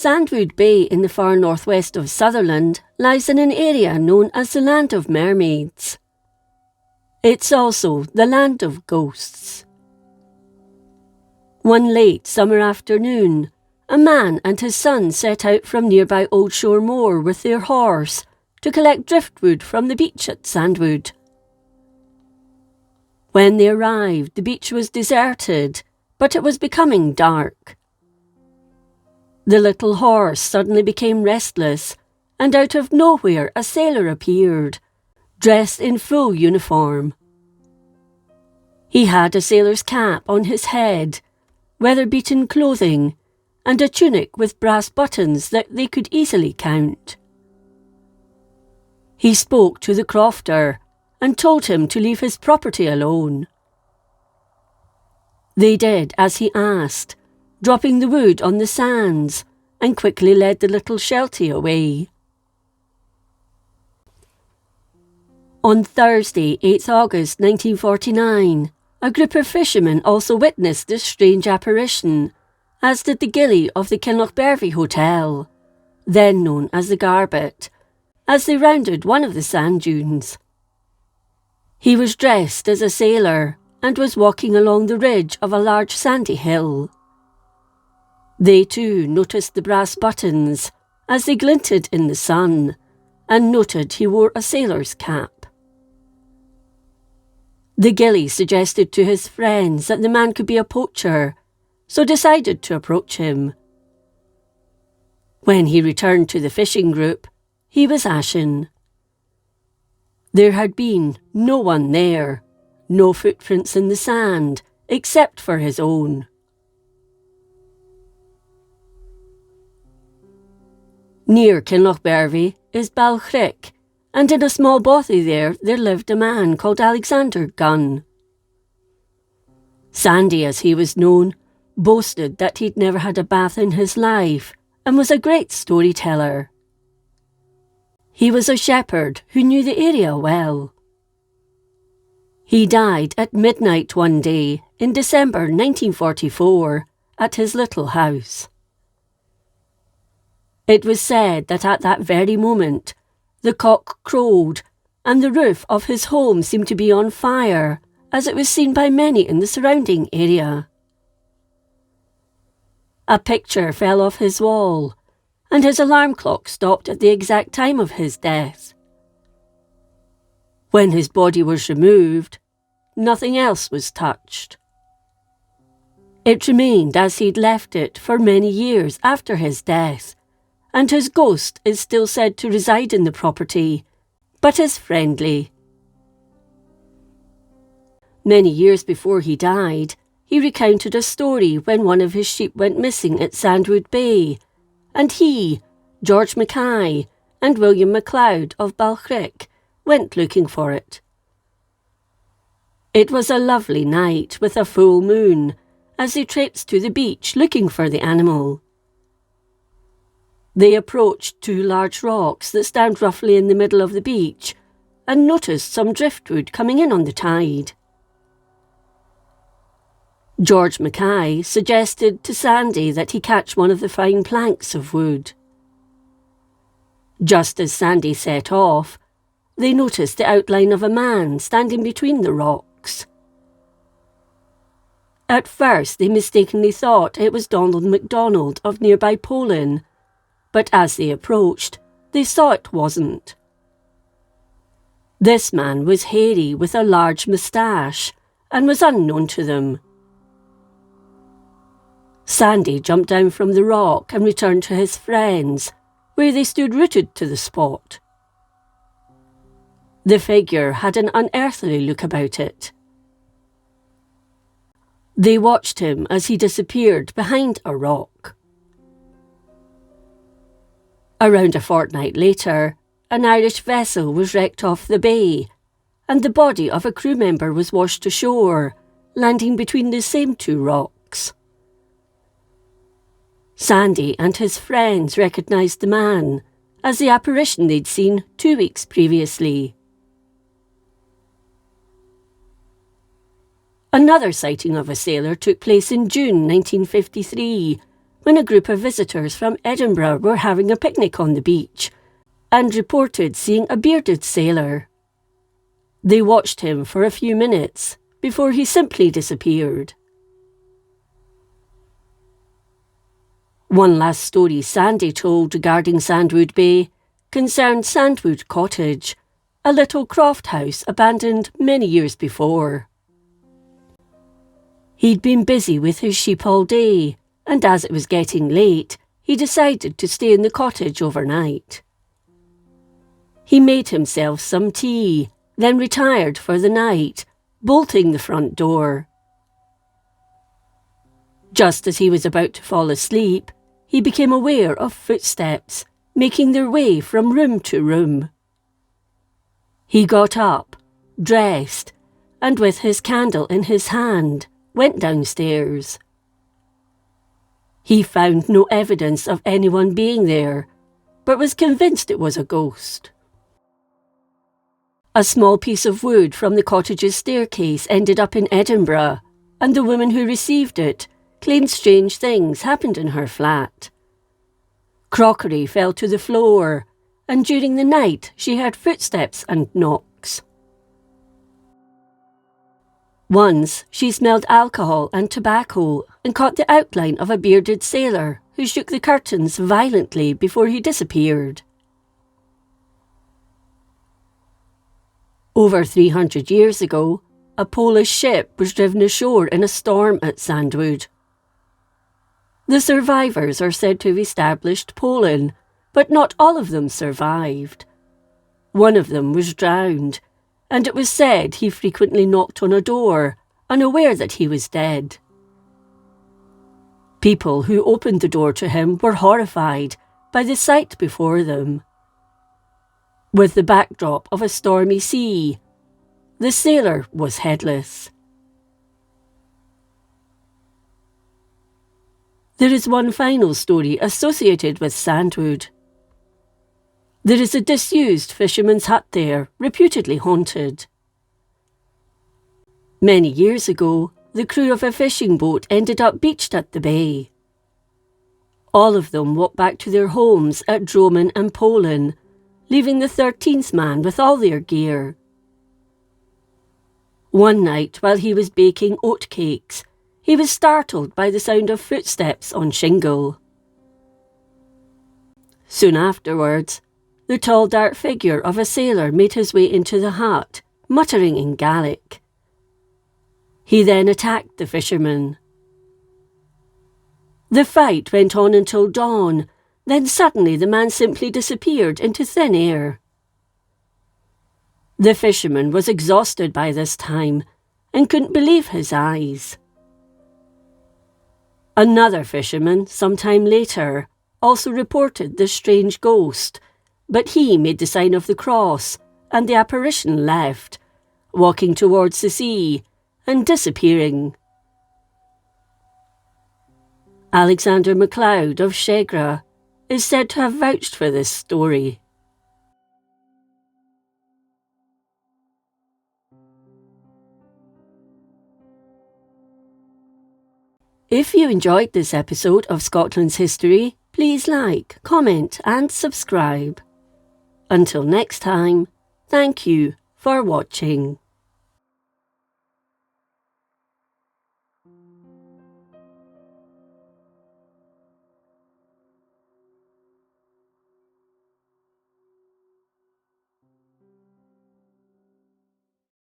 Sandwood Bay in the far northwest of Sutherland lies in an area known as the Land of Mermaids. It's also the Land of Ghosts. One late summer afternoon, a man and his son set out from nearby Old Shore Moor with their horse to collect driftwood from the beach at Sandwood. When they arrived, the beach was deserted, but it was becoming dark. The little horse suddenly became restless, and out of nowhere a sailor appeared, dressed in full uniform. He had a sailor's cap on his head, weather-beaten clothing, and a tunic with brass buttons that they could easily count. He spoke to the crofter and told him to leave his property alone. They did as he asked, dropping the wood on the sands, and quickly led the little sheltie away. On Thursday, 8th August 1949, a group of fishermen also witnessed this strange apparition, as did the gillie of the Kinlochbervie Hotel, then known as the Garbet, as they rounded one of the sand dunes. He was dressed as a sailor and was walking along the ridge of a large sandy hill. They too noticed the brass buttons as they glinted in the sun, and noted he wore a sailor's cap. The gillie suggested to his friends that the man could be a poacher, so decided to approach him. When he returned to the fishing group, he was ashen. There had been no one there, no footprints in the sand, except for his own. Near Kinlochbervie is Balchrick, and in a small bothy there lived a man called Alexander Gunn. Sandy, as he was known, boasted that he'd never had a bath in his life and was a great storyteller. He was a shepherd who knew the area well. He died at midnight one day in December 1944 at his little house. It was said that at that very moment the cock crowed and the roof of his home seemed to be on fire, as it was seen by many in the surrounding area. A picture fell off his wall, and his alarm clock stopped at the exact time of his death. When his body was removed, nothing else was touched. It remained as he'd left it for many years after his death, and his ghost is still said to reside in the property, but is friendly. Many years before he died, he recounted a story when one of his sheep went missing at Sandwood Bay, and he, George Mackay, and William MacLeod of Balchrick went looking for it. It was a lovely night with a full moon as they traipsed to the beach looking for the animal. They approached two large rocks that stand roughly in the middle of the beach and noticed some driftwood coming in on the tide. George Mackay suggested to Sandy that he catch one of the fine planks of wood. Just as Sandy set off, they noticed the outline of a man standing between the rocks. At first they mistakenly thought it was Donald MacDonald of nearby Poland, but as they approached, they saw it wasn't. This man was hairy with a large moustache and was unknown to them. Sandy jumped down from the rock and returned to his friends, where they stood rooted to the spot. The figure had an unearthly look about it. They watched him as he disappeared behind a rock. Around a fortnight later, an Irish vessel was wrecked off the bay, and the body of a crew member was washed ashore, landing between the same two rocks. Sandy and his friends recognised the man as the apparition they'd seen 2 weeks previously. Another sighting of a sailor took place in June 1953, when a group of visitors from Edinburgh were having a picnic on the beach and reported seeing a bearded sailor. They watched him for a few minutes before he simply disappeared. One last story Sandy told regarding Sandwood Bay concerned Sandwood Cottage, a little croft house abandoned many years before. He'd been busy with his sheep all day, and as it was getting late, he decided to stay in the cottage overnight. He made himself some tea, then retired for the night, bolting the front door. Just as he was about to fall asleep, he became aware of footsteps making their way from room to room. He got up, dressed, and with his candle in his hand, went downstairs. He found no evidence of anyone being there, but was convinced it was a ghost. A small piece of wood from the cottage's staircase ended up in Edinburgh, and the woman who received it claimed strange things happened in her flat. Crockery fell to the floor, and during the night she heard footsteps and knocks. Once she smelled alcohol and tobacco and caught the outline of a bearded sailor who shook the curtains violently before he disappeared. Over 300 years ago, a Polish ship was driven ashore in a storm at Sandwood. The survivors are said to have established Poland, but not all of them survived. One of them was drowned, and it was said he frequently knocked on a door, unaware that he was dead. People who opened the door to him were horrified by the sight before them. With the backdrop of a stormy sea, the sailor was headless. There is one final story associated with Sandwood. There is a disused fisherman's hut there, reputedly haunted. Many years ago, the crew of a fishing boat ended up beached at the bay. All of them walked back to their homes at Droman and Poland, leaving the 13th man with all their gear. One night, while he was baking oatcakes, he was startled by the sound of footsteps on shingle. Soon afterwards, the tall dark figure of a sailor made his way into the hut, muttering in Gaelic. He then attacked the fisherman. The fight went on until dawn, then suddenly the man simply disappeared into thin air. The fisherman was exhausted by this time and couldn't believe his eyes. Another fisherman, some time later, also reported the strange ghost, but he made the sign of the cross and the apparition left, walking towards the sea and disappearing. Alexander MacLeod of Shegra is said to have vouched for this story. If you enjoyed this episode of Scotland's History, please like, comment and subscribe. Until next time, thank you for watching.